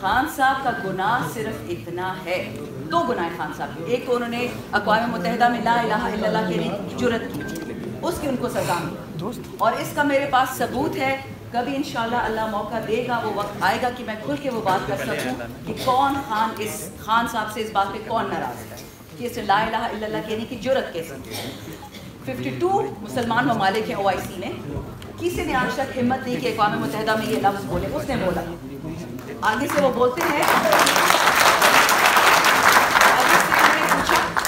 خان صاحب کا گناہ صرف اتنا ہے، دو گناہ خان صاحب کے، ایک تو انہوں نے اقوام متحدہ میں لا الہ الا اللہ کہنے کی جرت کی، اس کی ان کو سزا ملی، اور اس کا میرے پاس ثبوت ہے۔ کبھی انشاءاللہ اللہ موقع دے گا، وہ وقت آئے گا کہ میں کھل کے وہ بات کر سکوں کہ کون خان صاحب سے اس بات پہ کون ناراض ہے کہ اسے لا الہ الا اللہ کہنے کی جرت کیسے کی۔ 52 مسلمان ممالک ہیں OIC میں، کسی نے آج تک ہمت نہیں کہ اقوام متحدہ میں یہ لفظ بولے، اس نے بولا۔ آگے سے وہ بولتے ہیں،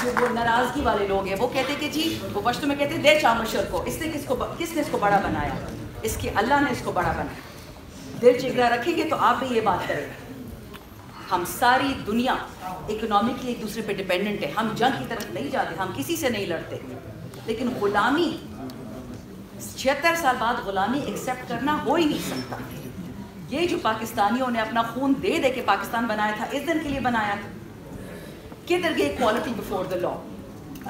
جو وہ ناراضگی والے لوگ ہیں وہ کہتے کہ جی، وہ پشتو میں کہتے ہیں دے چامشر کو، کس نے اس کو بڑا بنایا؟ اس کی اللہ نے اس کو بڑا بنایا۔ دل جگرا رکھیں گے تو آپ بھی یہ بات کریں گے۔ ہم ساری دنیا اکنامکلی ایک دوسرے پہ ڈیپینڈنٹ ہے، ہم جنگ کی طرف نہیں جاتے، ہم کسی سے نہیں لڑتے، لیکن غلامی 76 سال بعد غلامی ایکسیپٹ کرنا ہو ہی نہیں سکتا۔ یہ جو پاکستانیوں نے اپنا خون دے دے کے پاکستان بنایا تھا، اس دن کے لیے بنایا تھا۔ کدھر گئی ایکوالٹی بفور دا لا؟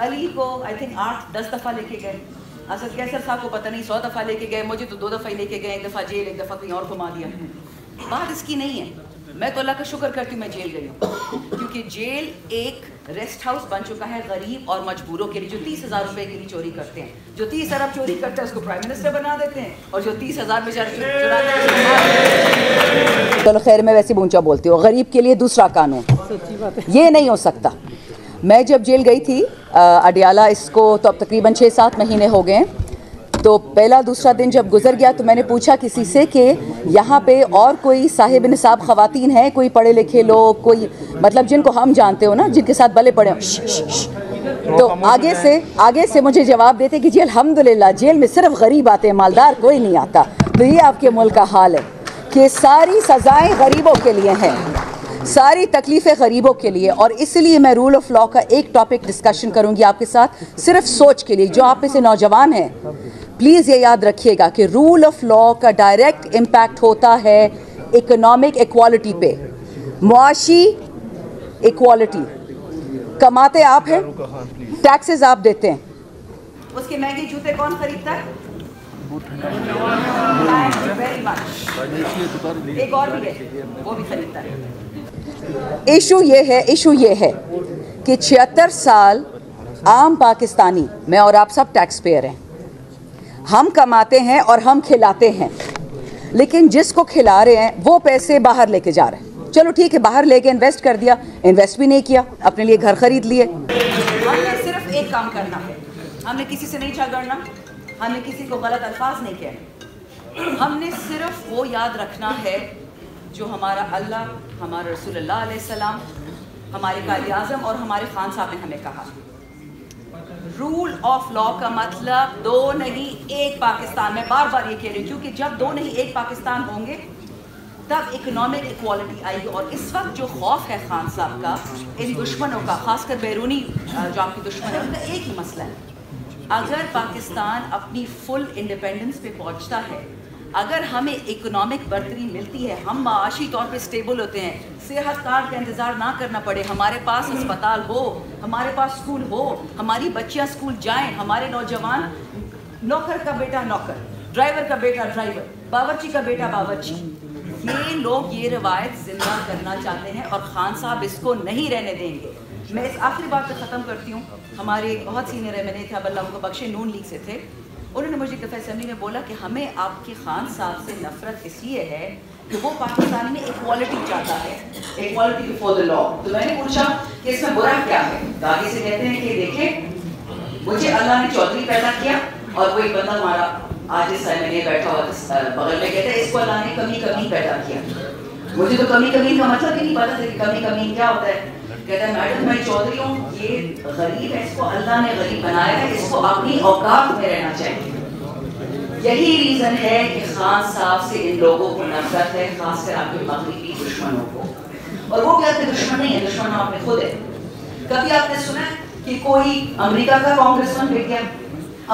علی کو آئی تھنک 8-10 دفعہ لے کے گئے، اسد کیسر صاحب کو پتہ نہیں 100 دفعہ لے کے گئے، مجھے تو 2 دفعہ ہی لے کے گئے، ایک دفعہ جیل، ایک دفعہ کہیں اور گھما دیا۔ بات اس کی نہیں ہے، میں تو اللہ کا شکر کرتی ہوں میں جیل گئی ہوں، کیونکہ جیل ایک ریسٹ ہاؤس بن چکا ہے غریب اور مجبوروں کے لیے جو 30,000 روپے کے لیے چوری کرتے ہیں۔ جو 30 ارب چوری کرتا ہے اس کو پرائم منسٹر بنا دیتے ہیں، اور جو 30,000 بیچارے چراتے ہیں، چلو خیر میں ویسے اونچا بولتی ہوں، غریب کے لیے دوسرا قانون، یہ نہیں ہو سکتا۔ میں جب جیل گئی تھی اڈیالہ، اس کو تو اب تقریباً 6-7 مہینے ہو گئے ہیں، تو پہلا دوسرا دن جب گزر گیا تو میں نے پوچھا کسی سے کہ یہاں پہ اور کوئی صاحب نصاب خواتین ہیں، کوئی پڑھے لکھے لوگ، کوئی مطلب جن کو ہم جانتے ہو نا، جن کے ساتھ بلے پڑے ہوں۔ تو آگے سے مجھے جواب دیتے کہ جی الحمدللہ جیل میں صرف غریب آتے ہیں، مالدار کوئی نہیں آتا۔ تو یہ آپ کے ملک کا حال ہے کہ ساری سزائیں غریبوں کے لیے ہیں، ساری تکلیفیں غریبوں کے لیے، اور اس لیے میں رول آف لا کا ایک ٹاپک ڈسکشن کروں گی آپ کے ساتھ، صرف سوچ کے لیے۔ جو آپ میں سے نوجوان ہیں پلیز یہ یاد رکھیے گا کہ رول آف لا کا ڈائریکٹ امپیکٹ ہوتا ہے اکنامک ایکوالٹی پہ، معاشی ایکوالٹی۔ کماتے آپ ہیں، ٹیکسز آپ دیتے ہیں، اس کے مہنگے جوتے کون خریدتا ہے؟ ایک اور بھی ہے وہ بھی خریدتا ہے۔ ایشو یہ ہے کہ 76 سال عام پاکستانی، میں اور آپ سب ٹیکس پیئر ہیں، ہم کماتے ہیں اور ہم کھلاتے ہیں، لیکن جس کو کھلا رہے ہیں وہ پیسے باہر لے کے جا رہے ہیں۔ چلو ٹھیک ہے، باہر لے کے انویسٹ کر دیا، انویسٹ بھی نہیں کیا، اپنے لیے گھر خرید لیے۔ ہم نے صرف ایک کام کرنا ہے، ہم نے کسی سے نہیں جھگڑنا، ہم نے کسی کو غلط الفاظ نہیں کہنے، ہم نے صرف وہ یاد رکھنا ہے جو ہمارا اللہ، ہمارا رسول اللہ علیہ السلام، ہمارے قائد اعظم اور ہمارے خان صاحب نے ہمیں کہا۔ رول آف لا کا مطلب دو نہیں ایک پاکستان، میں بار بار یہ کہہ رہی ہوں، کیونکہ جب دو نہیں ایک پاکستان ہوں گے تب اکنامک ایکوالٹی آئے گی۔ اور اس وقت جو خوف ہے خان صاحب کا ان دشمنوں کا، خاص کر بیرونی جو آپ کی دشمن ہے، ان کا ایک ہی مسئلہ ہے، اگر پاکستان اپنی فل انڈیپینڈنس پہ پہنچتا ہے، اگر ہمیں اکنامک برتری ملتی ہے، ہم معاشی طور پہ سٹیبل ہوتے ہیں، صحت کارڈ کا انتظار نہ کرنا پڑے، ہمارے پاس اسپتال ہو، ہمارے پاس اسکول ہو، ہماری بچیاں اسکول جائیں، ہمارے نوجوان، نوکر کا بیٹا نوکر، ڈرائیور کا بیٹا ڈرائیور، باورچی کا بیٹا باورچی، یہ لوگ یہ روایت زندہ کرنا چاہتے ہیں اور خان صاحب اس کو نہیں رہنے دیں گے۔ میں اس آخری بات پہ ختم کرتی ہوں۔ ہمارے بہت سینئر ایم ایل اے تھے، اب اللہ ان کو بخشے، نون لیگ سے تھے، انہوں نے مجھے ایک دفعہ اسمبلی میں بولا کہ ہمیں آپ کے خان صاحب سے نفرت اس لیے ہے کہ وہ پاکستان میں ایکوالٹی چاہتا ہے، ایکوالٹی بفور دا لا۔ تو میں نے پوچھا کہ اس میں برا کیا ہے؟ آگے سے کہتے ہیں کہ دیکھیں مجھے اللہ نے چودھری پیدا کیا، اور وہ ایک بندہ ہمارا آج اس میں نے بیٹھا ہوا بغل میں کہتا ہے اس کو اللہ نے کمی کمی پیدا کیا۔ مجھے تو کمی کمی کا مطلب ہی نہیں پتا تھا کہ کمی کمی کیا ہوتا ہے۔ کہتا ہے میڈم میں چودھری ہوں، یہ غریب ہے، اس کو اللہ نے غریب بنایا ہے، اس کو اپنی اوقات میں رہنا چاہیے۔ یہی ریزن ہے کہ خان صاحب سے ان لوگوں کو نفرت ہے، خاص کر آپ کے مغربی دشمنوں کو، اور وہ بھی آپ کے دشمن نہیں ہے، دشمن آپ نے خود ہے۔ کبھی آپ نے سنا کہ کوئی امریکہ کا کانگریسمین بک گیا،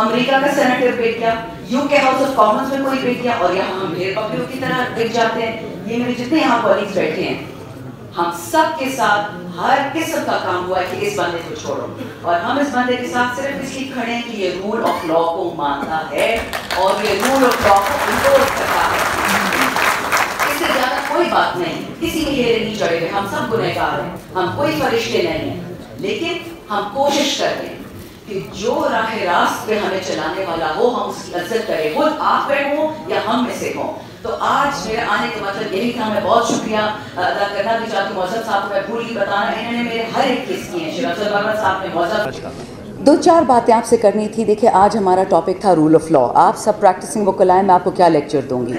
امریکہ کا سینیٹر بک گیا، یو کے ہاؤس آف کامنز میں کوئی بک گیا، اور یہاں ہم ڈھیر پبلک کی طرح بک جاتے ہیں؟ یہ میرے جتنے یہاں کالیگز بیٹھے ہیں، ہم سب کے ساتھ ہر قسم کا کام ہوا ہے کہ اس بندے کو چھوڑو، اور ہم اس بندے کے ساتھ صرف اس لیے کھڑے ہیں کہ یہ رول آف لا کو مانتا ہے اور یہ رول آف لا کو انفورس کرتا ہے۔ اس سے زیادہ کوئی بات نہیں, کسی کے ہیرے نہیں چڑھے ہوئے, ہم سب گنہگار ہیں, ہم کوئی فرشتے نہیں ہیں, لیکن ہم کوشش کرتے ہیں کہ جو راہ راست پہ ہمیں چلانے والا ہو ہم اس کی عزت کریں, وہ آپ پہ ہوں یا ہم میں سے ہوں. تو آج میرے آنے کا مطلب یہی تھا. میں بہت شکریہ ادا کرنا بھی چاہتی ہوں معظم صاحب کو, میں بھول ہی بتانا, انہوں نے میرے ہر ایک کیس کیے ہیں. شیخ افضل برمد صاحب نے معظم 2-4 باتیں آپ سے کرنی تھی. دیکھیں آج ہمارا ٹاپک تھا رول آف لا. آپ سب پریکٹسنگ وکلاء ہیں, میں آپ کو کیا لیکچر دوں گی,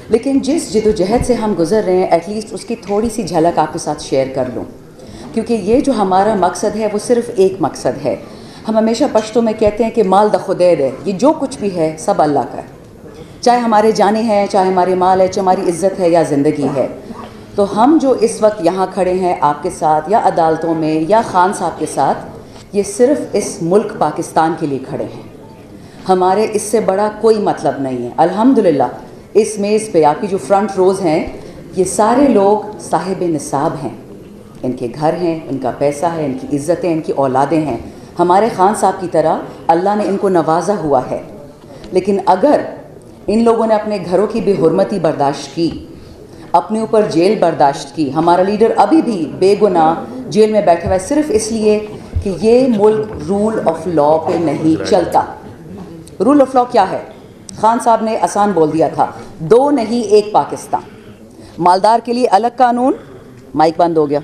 لیکن جس جد و جہد سے ہم گزر رہے ہیں ایٹ لیسٹ اس کی تھوڑی سی جھلک آپ کے ساتھ شیئر کر لوں, کیونکہ یہ جو ہمارا مقصد ہے وہ صرف ایک مقصد ہے. ہم ہمیشہ پشتوں میں کہتے ہیں کہ مال دا خدید ہے, یہ جو کچھ بھی ہے سب اللہ کا ہے, چاہے ہمارے جانیں ہیں, چاہے ہمارے مال ہے, چاہے ہماری عزت ہے یا زندگی ہے. تو ہم جو اس وقت یہاں کھڑے ہیں آپ کے ساتھ یا عدالتوں میں یا خان صاحب کے ساتھ, یہ صرف اس ملک پاکستان کے لیے کھڑے ہیں. ہمارے اس سے بڑا کوئی مطلب نہیں ہے. الحمدللہ اس میز پہ آپ کی جو فرنٹ روز ہیں یہ سارے لوگ صاحب نصاب ہیں, ان کے گھر ہیں, ان کا پیسہ ہے, ان کی عزتیں, ان کی اولادیں ہیں. ہمارے خان صاحب کی طرح اللہ نے ان کو نوازا ہوا ہے. لیکن اگر ان لوگوں نے اپنے گھروں کی بے حرمتی برداشت کی, اپنے اوپر جیل برداشت کی, ہمارا لیڈر ابھی بھی بے گناہ جیل میں بیٹھا ہوا ہے صرف اس لیے کہ یہ ملک رول آف لا پہ نہیں چلتا. رول آف لا کیا ہے؟ خان صاحب نے آسان بول دیا تھا, 2 نہیں 1 پاکستان. مالدار کے لیے الگ قانون, مائک بند ہو گیا.